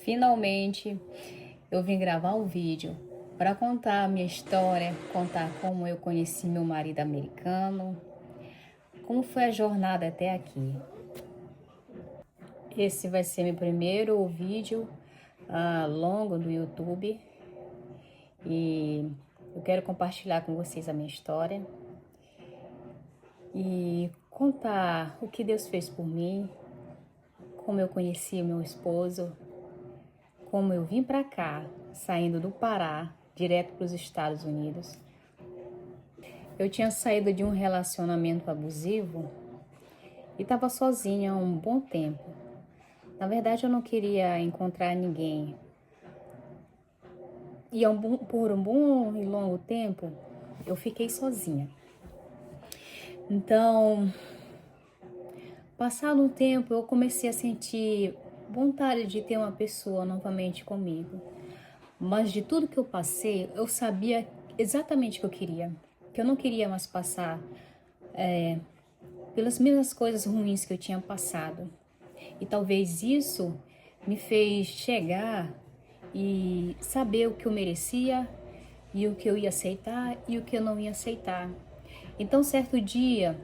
Finalmente eu vim gravar um vídeo para contar a minha história, contar como eu conheci meu marido americano, como foi a jornada até aqui. Esse vai ser meu primeiro vídeo longo do YouTube e eu quero compartilhar com vocês a minha história e contar o que Deus fez por mim, como eu conheci meu esposo, como eu vim para cá, saindo do Pará, direto para os Estados Unidos. Eu tinha saído de um relacionamento abusivo e estava sozinha há um bom tempo. Na verdade, eu não queria encontrar ninguém. E por um bom e longo tempo, eu fiquei sozinha. Então, passado um tempo, eu comecei a sentir vontade de ter uma pessoa novamente comigo. Mas de tudo que eu passei, eu sabia exatamente o que eu queria. Que eu não queria mais passar pelas mesmas coisas ruins que eu tinha passado. E talvez isso me fez chegar e saber o que eu merecia e o que eu ia aceitar e o que eu não ia aceitar. Então, certo dia,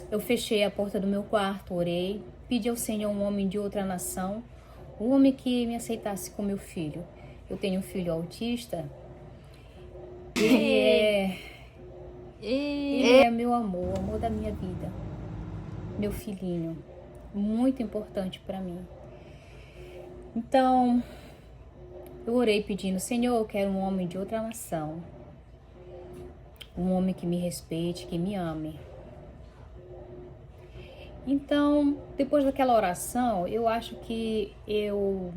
eu fechei a porta do meu quarto, orei, pedi ao Senhor um homem de outra nação, um homem que me aceitasse como meu filho. Eu tenho um filho autista. Ele é meu amor, o amor da minha vida, meu filhinho, muito importante para mim. Então, eu orei pedindo, Senhor, eu quero um homem de outra nação, um homem que me respeite, que me ame. Então, depois daquela oração, eu acho que eu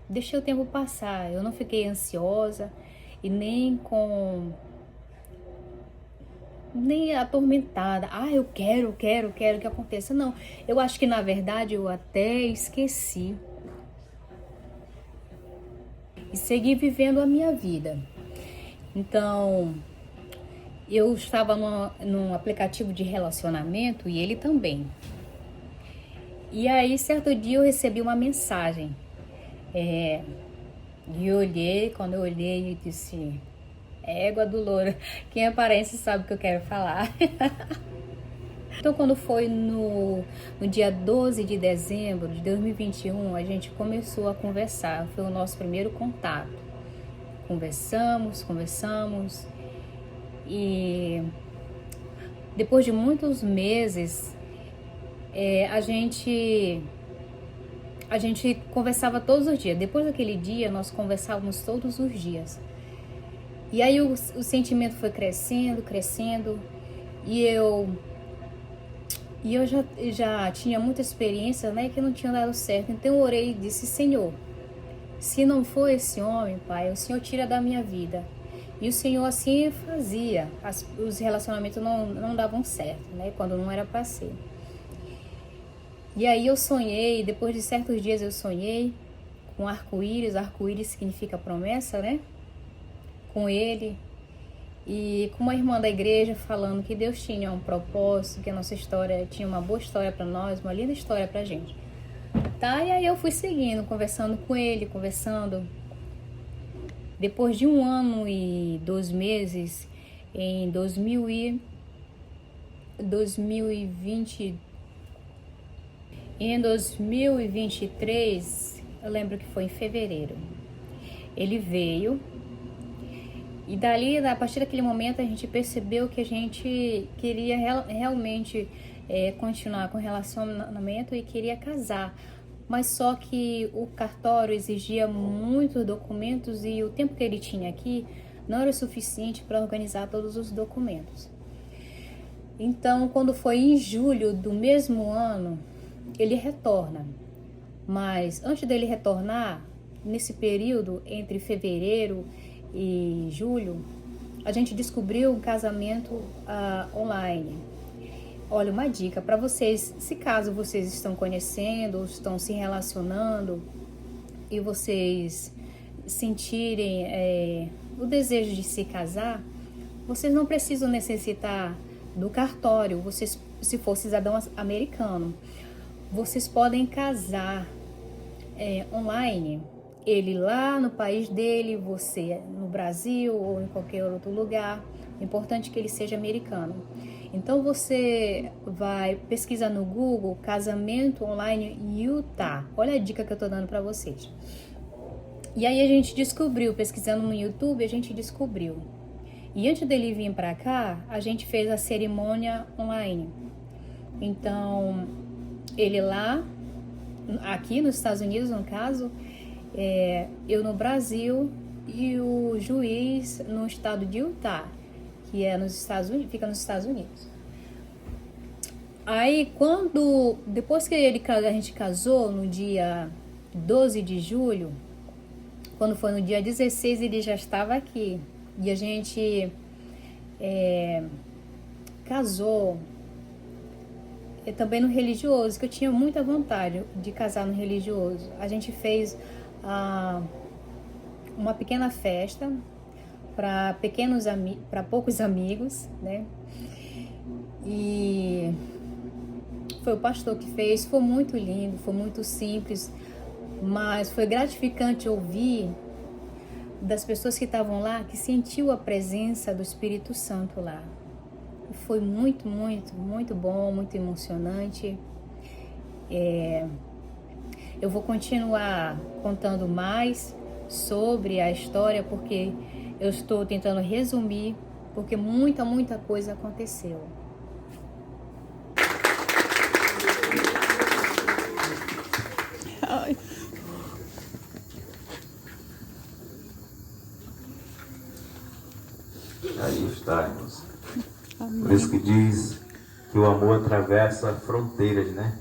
deixei o tempo passar, eu não fiquei ansiosa e nem atormentada. Eu quero que aconteça. Não, eu acho que na verdade eu até esqueci e segui vivendo a minha vida. Então, eu estava num aplicativo de relacionamento e ele também. E aí, certo dia eu recebi uma mensagem. E quando eu olhei, eu disse, égua do louro, quem é paraense sabe o que eu quero falar. Então, quando foi no dia 12 de dezembro de 2021, a gente começou a conversar, foi o nosso primeiro contato. Conversamos, e depois de muitos meses, a gente conversava todos os dias. Depois daquele dia, nós conversávamos todos os dias. E aí o sentimento foi crescendo, e eu já tinha muita experiência, né, que não tinha dado certo. Então eu orei e disse, Senhor, se não for esse homem, Pai, o Senhor tira da minha vida. E o Senhor assim fazia. Os relacionamentos não davam certo, né, quando não era para ser. E aí eu sonhei, depois de certos dias eu sonhei com arco-íris. Arco-íris significa promessa, né? Com ele e com uma irmã da igreja falando que Deus tinha um propósito, que a nossa história tinha uma boa história para nós, uma linda história pra gente. Tá? E aí eu fui seguindo, conversando com ele, Depois de 1 ano e 2 meses, em 2023, eu lembro que foi em fevereiro, ele veio. E dali, a partir daquele momento, a gente percebeu que a gente queria realmente continuar com o relacionamento e queria casar. Mas só que o cartório exigia muitos documentos e o tempo que ele tinha aqui não era suficiente para organizar todos os documentos. Então, quando foi em julho do mesmo ano, ele retorna. Mas antes dele retornar, nesse período entre fevereiro e julho, a gente descobriu um casamento online. Olha, uma dica para vocês, se caso vocês estão conhecendo ou estão se relacionando e vocês sentirem o desejo de se casar, vocês não precisam necessitar do cartório. Vocês, se for cidadão americano, vocês podem casar online, ele lá no país dele, você no Brasil ou em qualquer outro lugar. É importante que ele seja americano. Então você vai pesquisar no Google casamento online Utah. Olha a dica que eu tô dando para vocês. E aí a gente descobriu, pesquisando no YouTube, a gente descobriu. E antes dele vir para cá, a gente fez a cerimônia online. Então, ele lá, aqui nos Estados Unidos, no caso, eu no Brasil e o juiz no estado de Utah, que é nos Estados Unidos, fica nos Estados Unidos. Aí, depois que a gente casou no dia 12 de julho, quando foi no dia 16, ele já estava aqui. E a gente casou também no religioso, que eu tinha muita vontade de casar no religioso. A gente fez uma pequena festa para poucos amigos, né? E foi o pastor que fez, foi muito lindo, foi muito simples, mas foi gratificante ouvir das pessoas que estavam lá, que sentiu a presença do Espírito Santo lá. Foi muito, muito, muito bom, muito emocionante. Eu vou continuar contando mais sobre a história, porque eu estou tentando resumir, porque muita, muita coisa aconteceu. Ai. Aí está, irmãos. Por isso que diz que o amor atravessa fronteiras, né?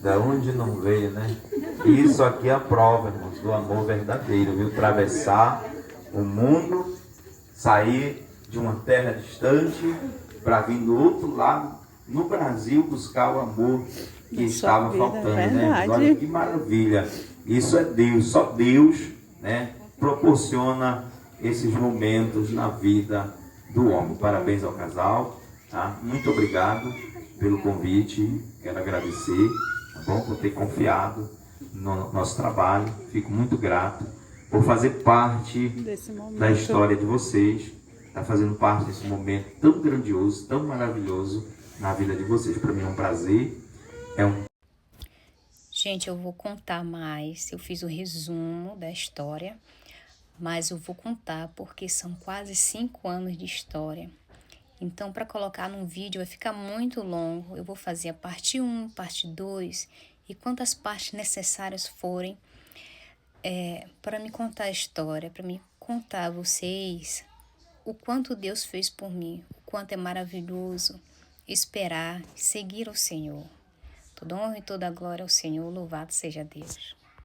Da onde não veio, né? E isso aqui é a prova, irmãos, do amor verdadeiro, viu? Atravessar o mundo, sair de uma terra distante para vir do outro lado, no Brasil, buscar o amor que estava faltando, né? Olha que maravilha. Isso é Deus, só Deus, né, proporciona esses momentos na vida do homem. Parabéns ao casal, tá? Muito obrigado pelo convite, quero agradecer, tá bom? Por ter confiado no nosso trabalho, fico muito grato por fazer parte da história de vocês, tá fazendo parte desse momento tão grandioso, tão maravilhoso na vida de vocês. Para mim é um prazer, Gente, eu vou contar mais, eu fiz o resumo da história, mas eu vou contar porque são quase 5 anos de história. Então, para colocar num vídeo vai ficar muito longo. Eu vou fazer a parte 1, parte 2 e quantas partes necessárias forem para me contar a história, para me contar a vocês o quanto Deus fez por mim, o quanto é maravilhoso esperar, seguir o Senhor. Toda honra e toda glória ao Senhor, louvado seja Deus.